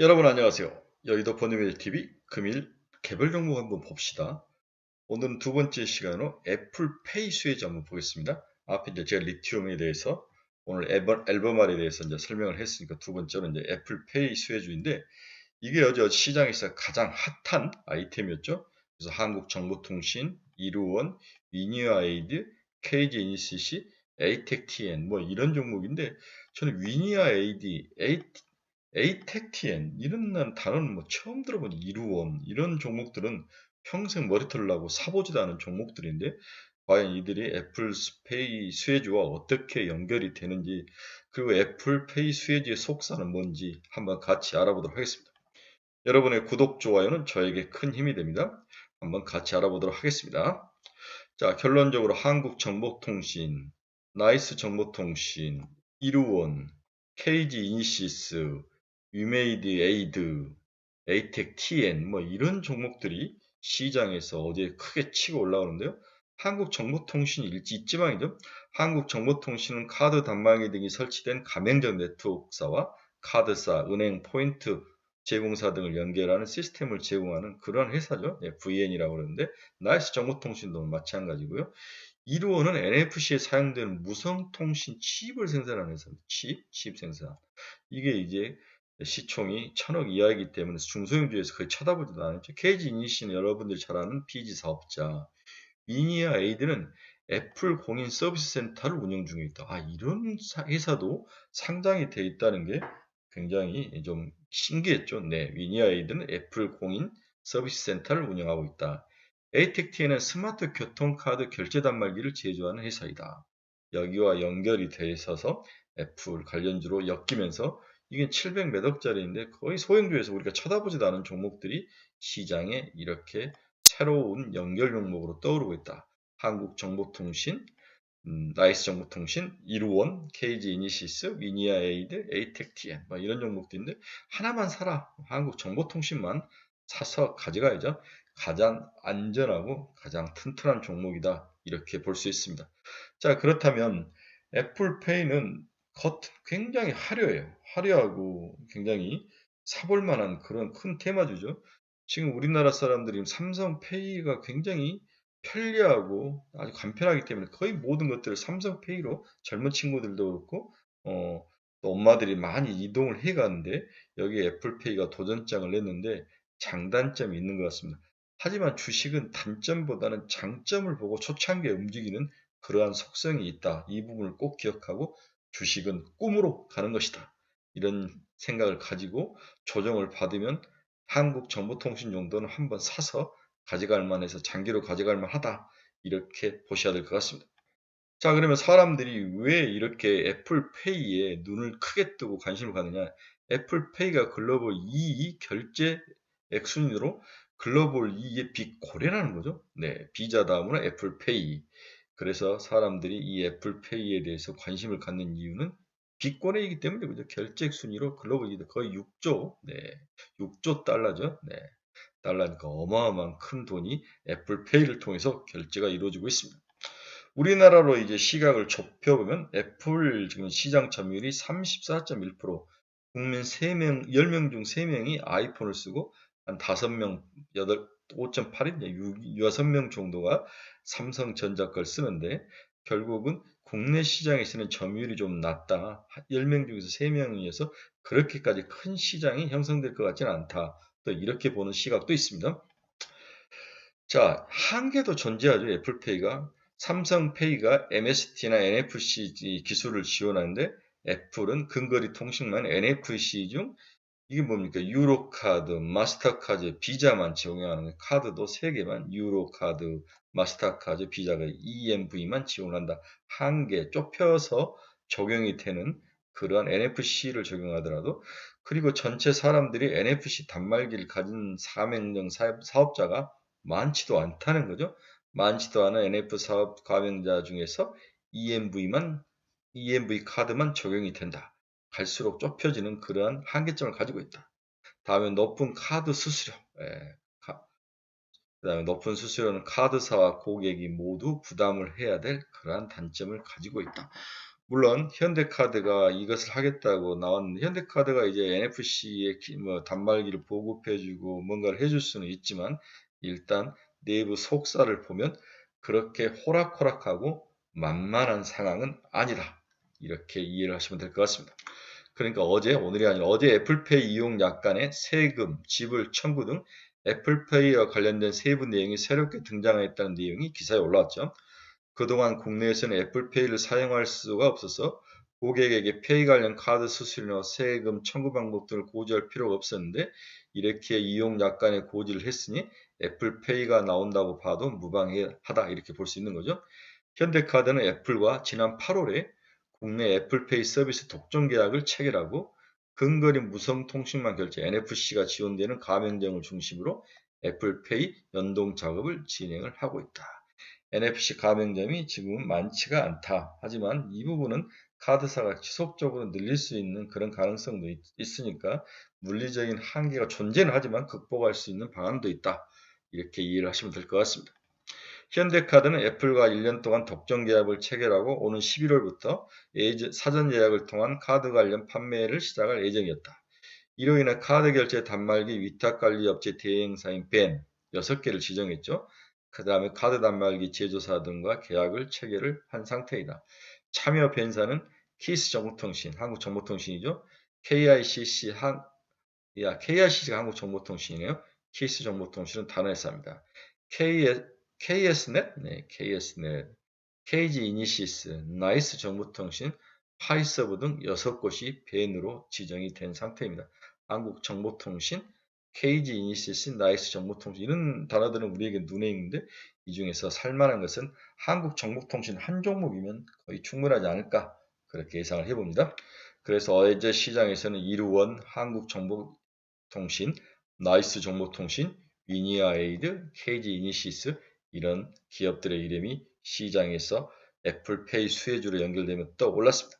여러분 안녕하세요. 여의도 버니메일TV 금일 개별 종목 한번 봅시다. 오늘은 두 번째 시간으로 애플페이 수혜주 한번 보겠습니다. 앞에 이제 제가 리튬에 대해서 오늘 앨범알에 대해서 이제 설명을 했으니까 두 번째는 이제 애플페이 수혜주인데 이게 어제 시장에서 가장 핫한 아이템이었죠. 그래서 한국정보통신, 이루원, 위니어에이드, KG이니시시, 에이텍TN 뭐 이런 종목인데 저는 위니어에이드, 에이텍TN 이런 단어는 뭐 처음 들어본 이루원 이런 종목들은 평생 머리털 나고 사보지도 않은 종목들인데 과연 이들이 애플페이 수혜주와 어떻게 연결이 되는지 그리고 애플페이 수혜주의 속사는 뭔지 한번 같이 알아보도록 하겠습니다. 여러분의 구독, 좋아요는 저에게 큰 힘이 됩니다. 한번 같이 알아보도록 하겠습니다. 자, 결론적으로 한국정보통신, 나이스정보통신, 이루원, KG이니시스, 위메이드 에이드, 에이텍TN 뭐 이런 종목들이 시장에서 어제 크게 치고 올라오는데요. 한국정보통신이 있지만이죠. 한국정보통신은 카드 단말기 등이 설치된 가맹점 네트워크사와 카드사, 은행, 포인트 제공사 등을 연결하는 시스템을 제공하는 그런 회사죠. VN이라고 그러는데 나이스 정보통신도 마찬가지고요. 이루어는 NFC에 사용되는 무선통신 칩을 생산하는 회사입니다. 칩 생산. 이게 이제 시총이 1000억 이하이기 때문에 중소형주에서 거의 쳐다보지도 않았죠. KG 이니시는 여러분들이 잘 아는 PG 사업자. 미니아 에이드는 애플 공인 서비스 센터를 운영 중에 있다. 이런 회사도 상장이 되어 있다는 게 굉장히 좀 신기했죠. 네, 미니아 에이드는 애플 공인 서비스 센터를 운영하고 있다. 에이텍TN은 스마트 교통카드 결제 단말기를 제조하는 회사이다. 여기와 연결이 돼 있어서 애플 관련주로 엮이면서 이게 700 몇 억짜리인데 거의 소형주에서 우리가 쳐다보지도 않은 종목들이 시장에 이렇게 새로운 연결 종목으로 떠오르고 있다. 한국정보통신, 나이스정보통신, 이루원, KG이니시스, 위니아에이드, 에이텍TN 뭐 이런 종목들인데 하나만 사라. 한국정보통신만 사서 가져가야죠. 가장 안전하고 가장 튼튼한 종목이다. 이렇게 볼 수 있습니다. 자, 그렇다면 애플페이는 굉장히 화려해요. 화려하고 굉장히 사볼 만한 그런 큰 테마주죠. 지금 우리나라 사람들이 삼성페이가 굉장히 편리하고 아주 간편하기 때문에 거의 모든 것들을 삼성페이로 젊은 친구들도 그렇고 또 엄마들이 많이 이동을 해 가는데 여기에 애플페이가 도전장을 냈는데 장단점이 있는 것 같습니다. 하지만 주식은 단점보다는 장점을 보고 초창기에 움직이는 그러한 속성이 있다. 이 부분을 꼭 기억하고 주식은 꿈으로 가는 것이다. 이런 생각을 가지고 조정을 받으면 한국정보통신 정도는 한번 사서 가져갈 만해서 장기로 가져갈 만하다. 이렇게 보셔야 될 것 같습니다. 자, 그러면 사람들이 왜 이렇게 애플페이에 눈을 크게 뜨고 관심을 갖느냐? 애플페이가 글로벌 2위 결제 액순위로 글로벌 2위의 빅고래라는 거죠. 네, 비자 다음으로 애플페이. 그래서 사람들이 이 애플페이에 대해서 관심을 갖는 이유는 빅고래이기 때문에 그죠. 결제 순위로 글로벌 2위 거의 6조, 네, 6조 달러죠. 네, 달러니까 어마어마한 큰 돈이 애플페이를 통해서 결제가 이루어지고 있습니다. 우리나라로 이제 시각을 좁혀보면 애플 지금 시장 점유율이 34.1%, 국민 3명, 10명 중 3명이 아이폰을 쓰고 한 5명, 5.8인 6명 정도가 삼성전자 걸 쓰는데 결국은 국내 시장에서는 점유율이 좀 낮다. 10명 중에서 3명이어서 그렇게까지 큰 시장이 형성될 것 같지는 않다. 또 이렇게 보는 시각도 있습니다. 자, 한계도 존재하죠. 애플페이가. 삼성페이가 MST나 NFC 기술을 지원하는데 애플은 근거리 통신만 NFC 중 이게 뭡니까? 유로카드, 마스터카드, 비자만 지원하는 카드도 3개만 유로카드, 마스터카드, 비자가 EMV만 지원한다. 한계 좁혀서 적용이 되는 그러한 NFC를 적용하더라도 그리고 전체 사람들이 NFC 단말기를 가진 사명령 사업자가 많지도 않다는 거죠. 많지도 않은 NF 사업 가맹자 중에서 EMV 카드만 적용이 된다. 갈수록 좁혀지는 그러한 한계점을 가지고 있다. 다음에 높은 카드 수수료. 그다음에 높은 수수료는 카드사와 고객이 모두 부담을 해야 될 그러한 단점을 가지고 있다. 물론 현대카드가 이것을 하겠다고 나왔는데 현대카드가 이제 NFC의 뭐 단말기를 보급해주고 뭔가를 해줄 수는 있지만 일단 내부 속사를 보면 그렇게 호락호락하고 만만한 상황은 아니다. 이렇게 이해를 하시면 될 것 같습니다. 그러니까 오늘이 아니라 어제 애플페이 이용 약관에 세금, 지불 청구 등 애플페이와 관련된 세부 내용이 새롭게 등장했다는 내용이 기사에 올라왔죠. 그동안 국내에서는 애플페이를 사용할 수가 없어서 고객에게 페이 관련 카드 수수료나 세금 청구 방법 등을 고지할 필요가 없었는데 이렇게 이용 약관에 고지를 했으니 애플페이가 나온다고 봐도 무방하다 이렇게 볼 수 있는 거죠. 현대카드는 애플과 지난 8월에 국내 애플페이 서비스 독점 계약을 체결하고 근거리 무선통신망 결제 NFC가 지원되는 가맹점을 중심으로 애플페이 연동 작업을 진행을 하고 있다. NFC 가맹점이 지금은 많지가 않다. 하지만 이 부분은 카드사가 지속적으로 늘릴 수 있는 그런 가능성도 있으니까 물리적인 한계가 존재는 하지만 극복할 수 있는 방안도 있다. 이렇게 이해를 하시면 될 것 같습니다. 현대카드는 애플과 1년 동안 독점 계약을 체결하고 오는 11월부터 사전 예약을 통한 카드 관련 판매를 시작할 예정이었다. 이로 인해 카드 결제 단말기 위탁관리 업체 대행사인 벤 6개를 지정했죠. 그 다음에 카드 단말기 제조사 등과 계약을 체결을 한 상태이다. 참여 벤사는 키스정보통신, 한국정보통신이죠. KICC가 한국정보통신이네요. 키스정보통신은 다른 회사입니다. KSnet, 네, KSnet, KG 이니시스, 나이스 정보통신, 파이서브 등 6곳이 벤으로 지정이 된 상태입니다. 한국정보통신, KG 이니시스, 나이스 정보통신 이런 단어들은 우리에게 눈에 익는데 이 중에서 살만한 것은 한국정보통신 한 종목이면 거의 충분하지 않을까 그렇게 예상을 해봅니다. 그래서 어제 시장에서는 이루원, 한국정보통신, 나이스 정보통신, 위니아에이드, KG 이니시스 이런 기업들의 이름이 시장에서 애플페이 수혜주로 연결되며 떠올랐습니다.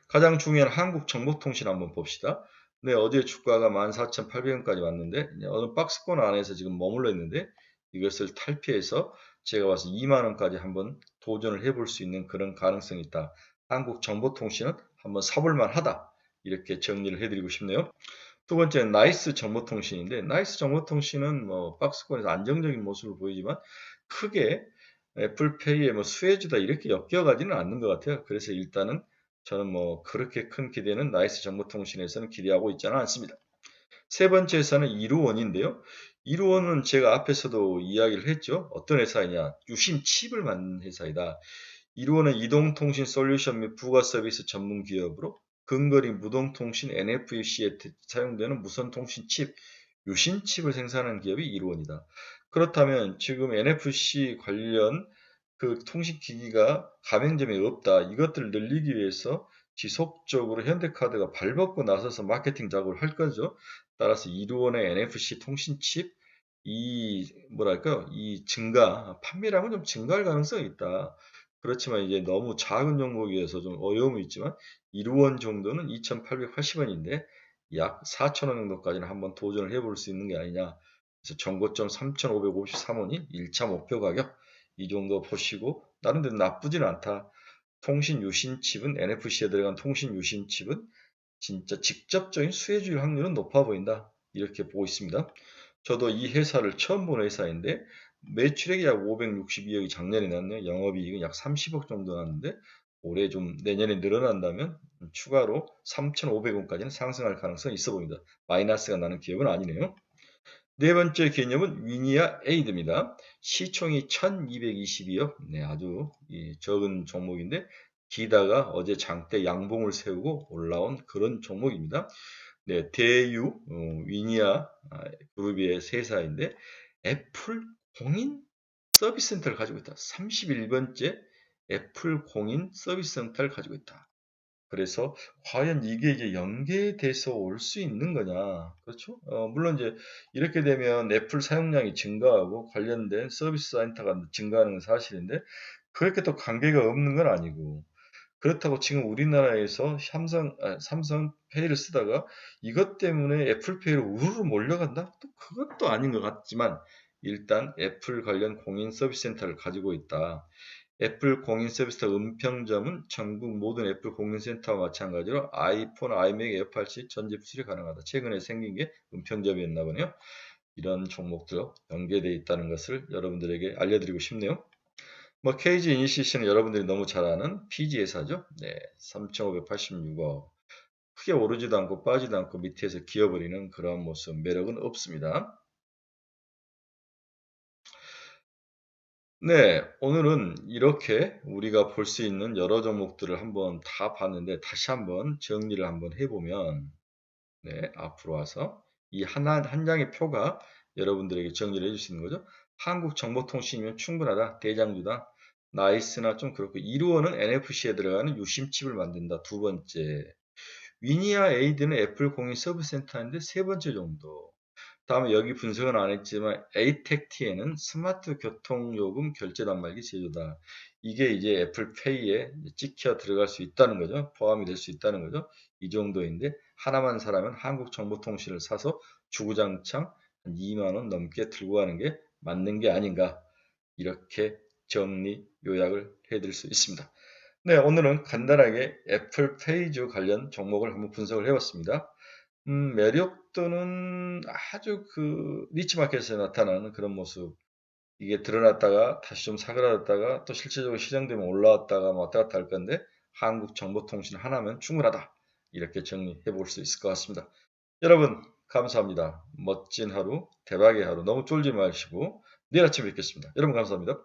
가장 중요한 한국정보통신 한번 봅시다. 네, 어제 주가가 14,800원까지 왔는데 어느 박스권 안에서 지금 머물러 있는데 이것을 탈피해서 제가 봐서 2만원까지 한번 도전을 해볼 수 있는 그런 가능성이 있다. 한국정보통신은 한번 사볼만 하다. 이렇게 정리를 해드리고 싶네요. 두 번째는 나이스 정보통신인데 나이스 정보통신은 뭐 박스권에서 안정적인 모습을 보이지만 크게 애플페이의 뭐 수혜주다 이렇게 엮여가지는 않는 것 같아요. 그래서 일단은 저는 뭐 그렇게 큰 기대는 나이스 정보통신에서는 기대하고 있지는 않습니다. 세 번째 회사는 이루원인데요. 이루원은 제가 앞에서도 이야기를 했죠. 어떤 회사이냐? 유심 칩을 만드는 회사이다. 이루원은 이동통신 솔루션 및 부가 서비스 전문 기업으로 근거리 무동통신 NFC에 사용되는 무선통신 칩, 유심 칩을 생산하는 기업이 이루원이다. 그렇다면 지금 NFC 관련 그 통신기기가 가맹점에 없다. 이것들을 늘리기 위해서 지속적으로 현대카드가 발벗고 나서서 마케팅 작업을 할 거죠. 따라서 이루원의 NFC 통신칩 이 판매량은 좀 증가할 가능성이 있다. 그렇지만 이제 너무 작은 종목이어서 좀 어려움이 있지만 이루원 정도는 2,880원인데 약 4,000원 정도까지는 한번 도전을 해볼 수 있는 게 아니냐. 그래서 정고점 3,553원이 1차 목표 가격 이 정도 보시고 나름대로 나쁘지는 않다. 통신 유심 칩은 NFC에 들어간 통신 유심 칩은 진짜 직접적인 수혜주일 확률은 높아 보인다. 이렇게 보고 있습니다. 저도 이 회사를 처음 본 회사인데 매출액이 약 562억이 작년에 났네요. 영업이익은 약 30억 정도 났는데 올해 좀 내년에 늘어난다면 추가로 3,500원까지는 상승할 가능성이 있어 보입니다. 마이너스가 나는 기업은 아니네요. 네 번째 개념은 위니아 에이드입니다. 시총이 1222억, 네, 아주 적은 종목인데 기다가 어제 장대 양봉을 세우고 올라온 그런 종목입니다. 네, 대유 위니아 그룹의 세사인데 애플 공인 서비스 센터를 가지고 있다. 31번째 애플 공인 서비스 센터를 가지고 있다. 그래서 과연 이게 이제 연계돼서 올 수 있는 거냐? 그렇죠? 물론 이제 이렇게 되면 애플 사용량이 증가하고 관련된 서비스 센터가 증가하는 건 사실인데 그렇게 또 관계가 없는 건 아니고 그렇다고 지금 우리나라에서 삼성페이를 쓰다가 이것 때문에 애플페이로 우르르 몰려간다? 또 그것도 아닌 것 같지만 일단 애플 관련 공인 서비스 센터를 가지고 있다. 애플 공인 서비스 은평점은 전국 모든 애플 공인센터와 마찬가지로 아이폰, 아이맥, 에어팟이 전집 수출이 가능하다. 최근에 생긴 게 은평점이었나 보네요. 이런 종목들 연계되어 있다는 것을 여러분들에게 알려드리고 싶네요. 뭐 KG 이니시스는 여러분들이 너무 잘 아는 PG 회사죠. 네, 3,586억. 크게 오르지도 않고 빠지도 않고 밑에서 기어버리는 그런 모습, 매력은 없습니다. 네, 오늘은 이렇게 우리가 볼 수 있는 여러 종목들을 한번 다 봤는데 다시 한번 정리를 한번 해보면 네, 앞으로 와서 이 한 장의 표가 여러분들에게 정리를 해줄 수 있는 거죠. 한국정보통신이면 충분하다. 대장주다. 나이스나 좀 그렇고 이루어는 NFC에 들어가는 유심칩을 만든다. 두 번째. 위니아 에이드는 애플 공인 서브센터인데 세 번째 정도. 다음에 여기 분석은 안 했지만 에이텍티에는 스마트 교통요금 결제 단말기 제조다. 이게 이제 애플페이에 찍혀 들어갈 수 있다는 거죠. 포함이 될 수 있다는 거죠. 이 정도인데 하나만 사라면 한국정보통신을 사서 주구장창 2만 원 넘게 들고 가는 게 맞는 게 아닌가. 이렇게 정리 요약을 해드릴 수 있습니다. 네, 오늘은 간단하게 애플페이주 관련 종목을 한번 분석을 해봤습니다. 매력도는 아주 그 니치마켓에서 나타나는 그런 모습. 이게 드러났다가 다시 좀 사그라졌다가 또 실질적으로 시장되면 올라왔다가 뭐 왔다 갔다 할 건데 한국정보통신 하나면 충분하다. 이렇게 정리해 볼 수 있을 것 같습니다. 여러분 감사합니다. 멋진 하루, 대박의 하루 너무 쫄지 마시고 내일 아침에 뵙겠습니다. 여러분 감사합니다.